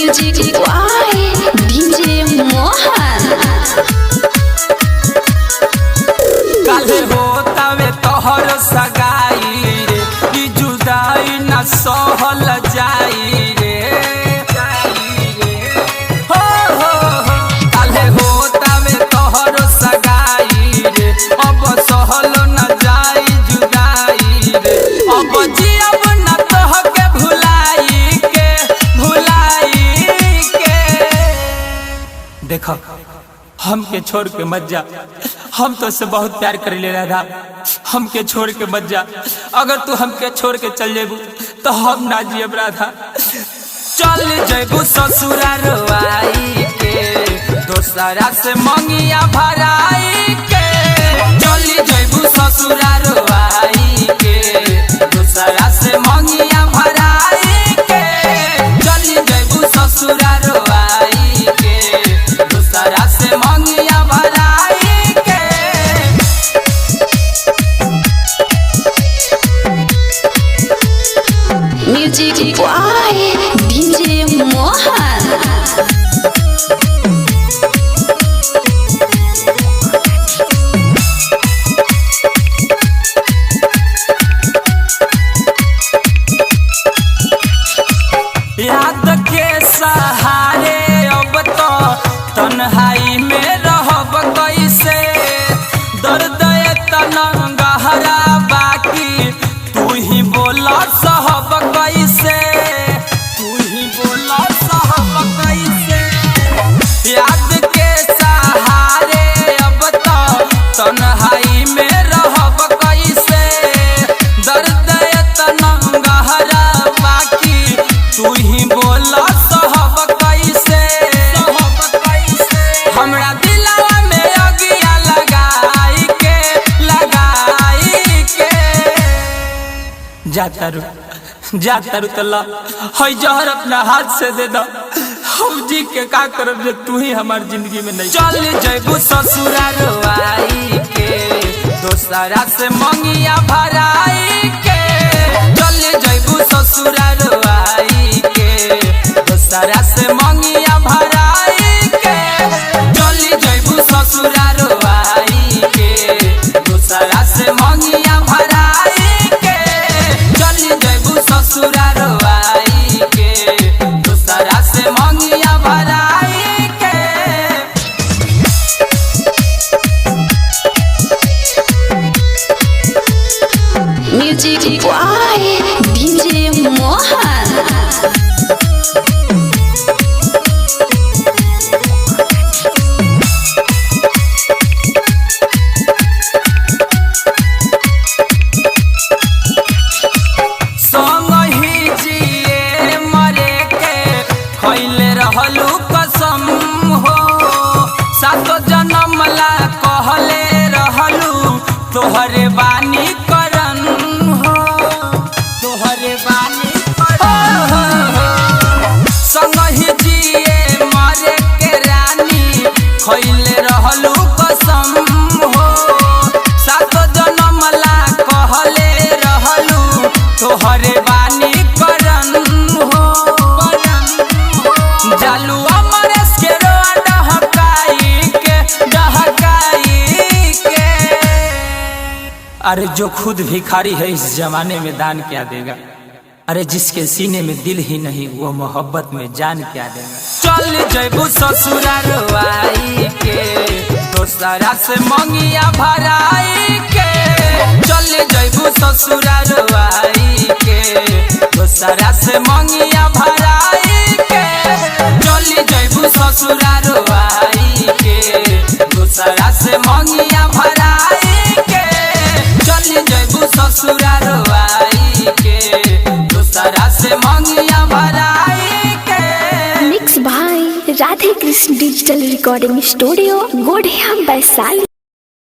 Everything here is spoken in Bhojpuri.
Music by DJ Mohan. काले होतावे तोहर सगाई रे, ई जुदाई न सहल जाई रे। हो हो हो काले होतावे तोहर सगाई रे, अब सहल न जाई जुदाई रे। अब जियब न तोहके भुलाई के देखो हमके छोड़ के मत जा, हम तो से बहुत प्यार कर ले रहा। हमके छोड़ के मत जा, अगर तू हमके छोड़ के चल जेबू तो हम ना जियब राधा। चल जेबू ससुराल आई के, दोसरा से मंगिया भराई के। चल जेबू ससुराल आई के, दोसरा से मंगिया भराई के। चल जेबू ससुराल आई के, दोसरा से मंगिया भराई के। Music by DJ Mohan. याद के सहारे अब तो तन्हाई में रहब कैसे। दर्द इतना गहरा बाकी तू ही बोला सहब कैसे। तू ही बोला सहब कैसे। याद के सहारे अब तो तन्हाई में रहब कैसे। दर्द इतना गहरा बाकी तू ही बोला सहब कैसे। हमरा दिलवा में अगिया लगाई के जाता रू तल्ला हई जहर अपना हाथ से दे दो। हम जी के का करब जे तू ही हमार जिंदगी में नहीं। चल जेबू ससुराल आई के, दोसरा से मंगिया भराई के। चल जेबू ससुराल आई के, दोसरा से मंगिया भराई के। चल जेबू ससुराल आई के, दोसरा से मंगिया भराई के। चल जेबू ससुराल आई के, दोसरा से मंगिया भराई के। Music by DJ Mohan. संग ही जिए मरे के खइले रहलू कसम हो। सातो जन्म ला कहले रहलू तोहरे बानी करन हो। तोहरे बानी करन हो। संग ही जिए मरे के रानी खइले रहलू कसम हो। सातो जन्म ला कहले रहलू तोहरे बानी करन हो। जालू अमरेश के रोआ डहकाई के। अरे जो खुद भिखारी है इस जमाने में दान क्या देगा। अरे जिसके सीने में दिल ही नहीं वो मोहब्बत में जान क्या देगा। चल जेबू ससुराल आई के, दोसरा से मंगिया भराई के। चल जेबू ससुराल आई के, दोसरा से मंगिया भराई के। चल जेबू ससुराल आई के, दोसरा से मंगिया भराई के। चल जेबू ससुराल आई के, दोसरा से मंगिया भराई के। मिक्स भाई Radhe Krishna digital recording studio गोढ़िया वैशाली।